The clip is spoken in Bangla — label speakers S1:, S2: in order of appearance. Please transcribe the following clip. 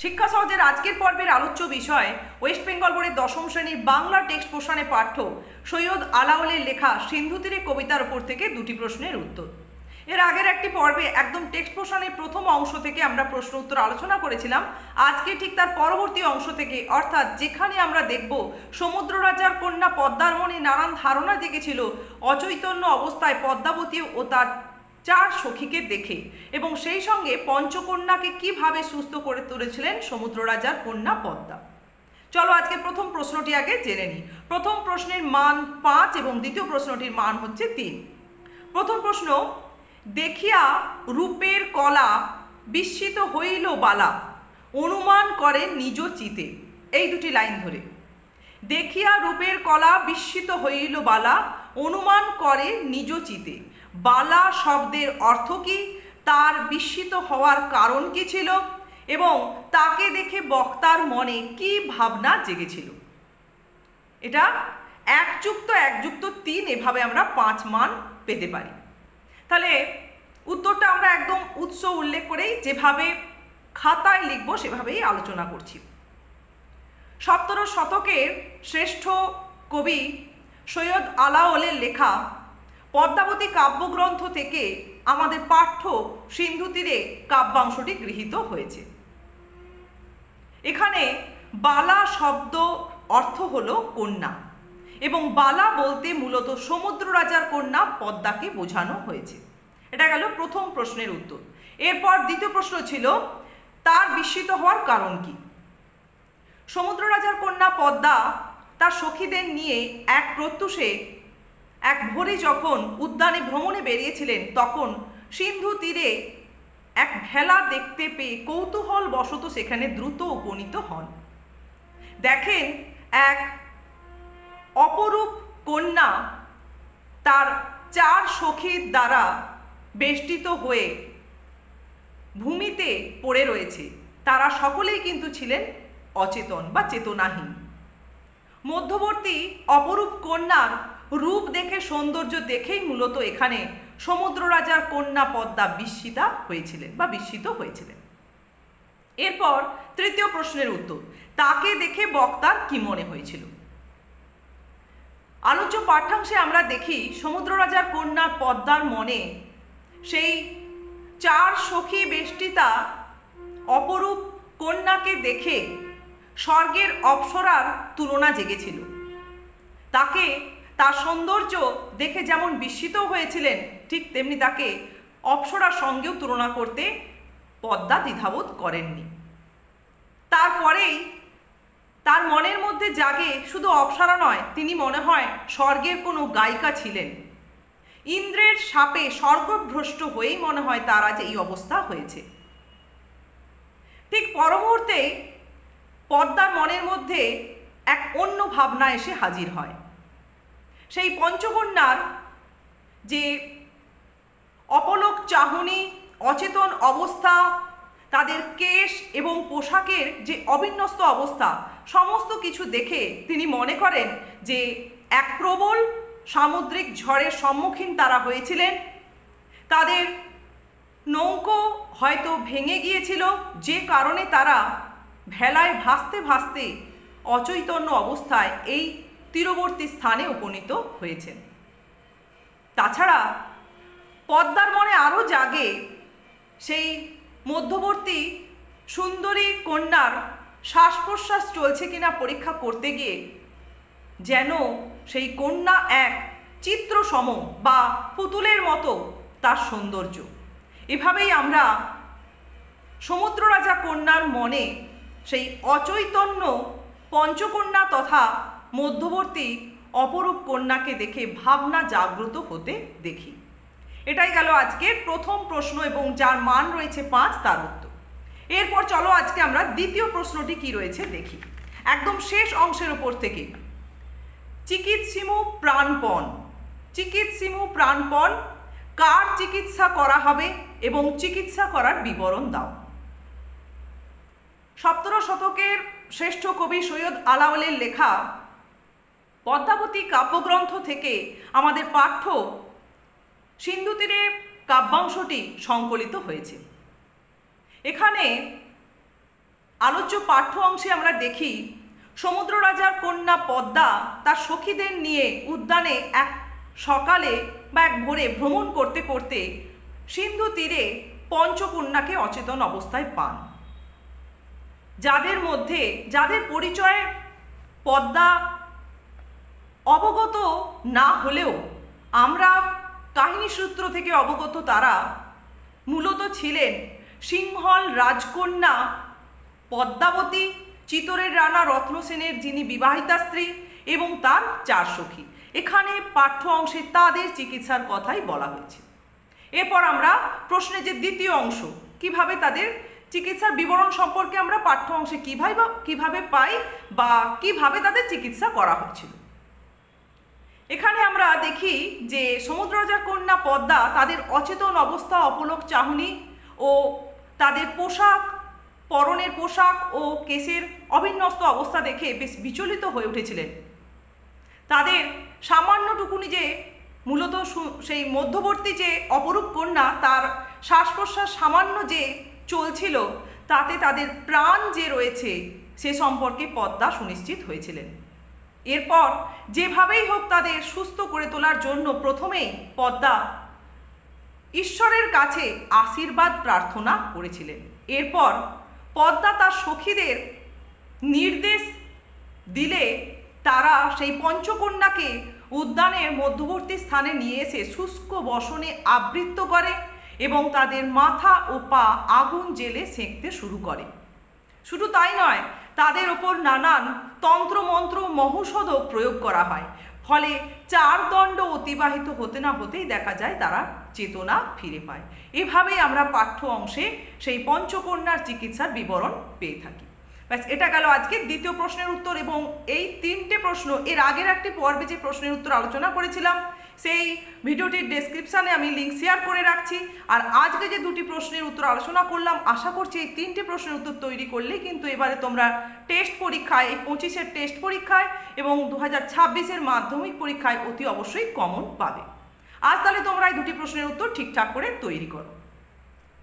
S1: শিক্ষা সহজের আজকের পর্বের আলোচ্য বিষয় ওয়েস্ট বেঙ্গল বোর্ডের দশম শ্রেণীর বাংলা টেক্সট পোর্শনে পাঠ্য সৈয়দ আলাওলের লেখা সিন্ধু তীরে কবিতার উপর থেকে দুটি প্রশ্নের উত্তর। এর আগের একটি পর্বে একদম টেক্সট পোর্শনের প্রথম অংশ থেকে আমরা প্রশ্ন উত্তর আলোচনা করেছিলাম। আজকে ঠিক তার পরবর্তী অংশ থেকে, অর্থাৎ যেখানে আমরা দেখব সমুদ্র রাজার কন্যা পদ্মার মনে নানান ধারণা জেগেছিল অচৈতন্য অবস্থায় পদ্মাবতী ও তার চার সখীকে দেখে, এবং সেই সঙ্গে পঞ্চকন্যাকে কিভাবে সুস্থ করে তুলেছিলেন সমুদ্র রাজার কন্যা পদ্মা। চলো আজকে প্রথম প্রশ্নটি আগে জেনে নিই। প্রথম প্রশ্নের মান 5 এবং দ্বিতীয় প্রশ্নটির মান হচ্ছে 3। প্রথম প্রশ্ন, দেখিয়া রূপের কলা বিস্মিত হইল বালা, অনুমান করে নিজ চিতে। এই দুটি লাইন ধরে, দেখিয়া রূপের কলা বিস্মিত হইল বালা, অনুমান করে নিজ চিতে। বালা শব্দের অর্থ কি, তার বিস্মিত হওয়ার কারণ কি ছিল, এবং তাকে দেখে বক্তার মনে কি ভাবনা জেগেছিল। এটা 1+1+3 এভাবে আমরা 5 মান পেতে পারি। তাহলে উত্তরটা আমরা একদম উৎস উল্লেখ করেই যেভাবে খাতায় লিখব সেভাবেই আলোচনা করছি। 17 শতকের শ্রেষ্ঠ কবি সৈয়দ আলাওলের লেখা পদ্মাবতী কাব্যগ্রন্থ থেকে আমাদের পাঠ্য সিন্ধু তীরে কাব্যাংশটি গৃহীত হয়েছে। এখানে বালা শব্দ অর্থ হলো কন্যা, এবং বালা বলতে মূলত সমুদ্র রাজার কন্যা পদ্মাকে বোঝানো হয়েছে। এটা গেল প্রথম প্রশ্নের উত্তর। এরপর দ্বিতীয় প্রশ্ন ছিল, তার বিস্মিত হওয়ার কারণ কি। সমুদ্র রাজার কন্যা পদ্মা তার সখীদের নিয়ে এক প্রত্যুষে এক ভোরে যখন উদ্যানে ভ্রমণে বেরিয়েছিলেন, তখন সিন্ধু তীরে এক ভেলা দেখতে পেয়ে কৌতূহল বশত সেখানে দ্রুত উপনীত হন। দেখেন এক অপরূপ কন্যা তার 4 সখীর দ্বারা বেষ্টিত হয়ে ভূমিতে পড়ে রয়েছে। তারা সকলেই কিন্তু ছিলেন অচেতন বা চেতনাহীন। মধ্যবর্তী অপরূপ কন্যার রূপ দেখে, সৌন্দর্য দেখেই মূলত এখানে সমুদ্র রাজার কন্যা পদ্মা বিস্মিতা হয়েছিলেন বা বিস্মিত হয়েছিলেন। এরপর তৃতীয় প্রশ্নের উত্তর, তাকে দেখে বক্তার কি মনে হয়েছিল। আলোচ্য পাঠ্যাংশে আমরা দেখি সমুদ্র রাজার কন্যা পদ্মার মনে সেই 4 সখী বেষ্টিতা অপরূপ কন্যাকে দেখে স্বর্গের অপ্সরার তুলনা জেগেছিল। তাকে তার সৌন্দর্য দেখে যেমন বিস্মিত হয়েছিলেন, ঠিক তেমনি তাকে অপ্সরার সঙ্গেও তুলনা করতে পদ্মা দ্বিধাবোধ করেননি। তারপরেই তার মনের মধ্যে জাগে শুধু অপ্সরা নয়, তিনি মনে হয় স্বর্গের কোনো গায়িকা ছিলেন। ইন্দ্রের শাপে স্বর্গভ্রষ্ট হয়েই মনে হয় তার আজ এই অবস্থা হয়েছে। ঠিক পর মুহূর্তে পদ্মার মনের মধ্যে এক অন্য ভাবনা এসে হাজির হয়। সেই পঞ্চকন্যার যে অপলক চাহনি, অচেতন অবস্থা, তাদের কেশ এবং পোশাকের যে অবিন্যস্ত অবস্থা, সমস্ত কিছু দেখে তিনি মনে করেন যে এক প্রবল সামুদ্রিক ঝড়ের সম্মুখীন তারা হয়েছিলেন। তাদের নৌকো হয়তো ভেঙে গিয়েছিল, যে কারণে তারা ভেলায় ভাসতে ভাসতে অচৈতন্য অবস্থায় এই তীরবর্তী স্থানে উপনীত হয়েছেন। তাছাড়া পদ্মার মনে আরও জাগে সেই মধ্যবর্তী সুন্দরী কন্যার শ্বাস প্রশ্বাস চলছে কিনা পরীক্ষা করতে গিয়ে যেন সেই কন্যা এক চিত্রসম বা পুতুলের মতো তার সৌন্দর্য। এভাবেই আমরা সমুদ্র রাজা কন্যার মনে সেই অচৈতন্য পঞ্চকন্যা তথা মধ্যবর্তী অপরূপ কন্যাকে দেখে ভাবনা জাগ্রত হতে দেখি। এটাই গেল আজকের প্রথম প্রশ্ন, এবং যার মান রয়েছে 5, তার উত্তর। এরপর চলো আজকে আমরা দ্বিতীয় প্রশ্নটি কি রয়েছে দেখি, একদম শেষ অংশের উপর থেকে। চিকিৎসিমু প্রাণপণ, চিকিৎসিমু প্রাণপণ, কার চিকিৎসা করা হবে এবং চিকিৎসা করার বিবরণ দাও। 17 শতকের শ্রেষ্ঠ কবি সৈয়দ আলাওলের লেখা পদ্মাবতী কাব্যগ্রন্থ থেকে আমাদের পাঠ্য সিন্ধু তীরে কাব্যাংশটি সংকলিত হয়েছে। এখানে আলোচ্য পাঠ্য অংশে আমরা দেখি সমুদ্র রাজার কন্যা পদ্মা তার সখীদের নিয়ে উদ্যানে এক সকালে বা এক ভোরে ভ্রমণ করতে করতে সিন্ধু তীরে পঞ্চকন্যাকে অচেতন অবস্থায় পান। যাদের পরিচয়ে পদ্মা অবগত না হলেও আমরা কাহিনী সূত্র থেকে অবগত তারা মূলত ছিলেন সিংহল রাজকন্যা পদ্মাবতী, চিতোরের রানা রত্নসেনের যিনি বিবাহিতা স্ত্রী এবং তার 4 সখী। এখানে পাঠ্য অংশে তাদের চিকিৎসার কথাই বলা হয়েছে। এরপর আমরা প্রশ্নের যে দ্বিতীয় অংশ, কিভাবে তাদের চিকিৎসার বিবরণ সম্পর্কে আমরা পাঠ্য অংশে কিভাবে পাই বা কিভাবে তাদের চিকিৎসা করা হয়েছিল। এখানে আমরা দেখি যে সমুদ্র রাজার কন্যা পদ্মা তাদের অচেতন অবস্থা, অপলক চাহনি ও তাদের পরনের পোশাক ও কেশের অবিন্যস্ত অবস্থা দেখে বেশ বিচলিত হয়ে উঠেছিলেন। তাদের সামান্যটুকুনি যে মূলত সেই মধ্যবর্তী যে অপরূপ কন্যা, তার শ্বাস প্রশ্বাস সামান্য যে চলছিল, তাতে তাদের প্রাণ যে রয়েছে সে সম্পর্কে পদ্মা সুনিশ্চিত হয়েছিলেন। এরপর যেভাবেই হোক তাদের সুস্থ করে তোলার জন্য প্রথমেই পদ্মা ঈশ্বরের কাছে আশীর্বাদ প্রার্থনা করেছিলেন। এরপর পদ্মা তার সখীদের নির্দেশ দিলে তারা সেই পঞ্চকন্যাকে উদ্যানের মধ্যবর্তী স্থানে নিয়ে এসে শুষ্ক বসনে আবৃত করে এবং তাদের মাথা ও পা আগুন জ্বেলে সেঁকতে শুরু করে। শুধু তাই নয়, তাদের ওপর নানান তন্ত্রমন্ত্র মহৌষধও প্রয়োগ করা হয়। ফলে 4 দণ্ড অতিবাহিত হতে না হতেই দেখা যায় তারা চেতনা ফিরে পায়। এভাবেই আমরা পাঠ্য অংশে সেই পঞ্চকন্যার চিকিৎসার বিবরণ পেয়ে থাকি। ব্যাস, এটা গেল আজকে দ্বিতীয় প্রশ্নের উত্তর। এবং এই 3টে প্রশ্ন এর আগের একটি পর্বে যে প্রশ্নের উত্তর আলোচনা করেছিলাম সেই ভিডিওটির ডেসক্রিপশানে আমি লিঙ্ক শেয়ার করে রাখছি। আর আজকে যে 2টি প্রশ্নের উত্তর আলোচনা করলাম, আশা করছি এই 3টে প্রশ্নের উত্তর তৈরি করলেই কিন্তু এবারে তোমরা টেস্ট পরীক্ষায়, এই 25-এর টেস্ট পরীক্ষায় এবং 2026-এর মাধ্যমিক পরীক্ষায় অতি অবশ্যই কমন পাবে। আজ তাহলে তোমরা এই 2টি প্রশ্নের উত্তর ঠিকঠাক করে তৈরি করো।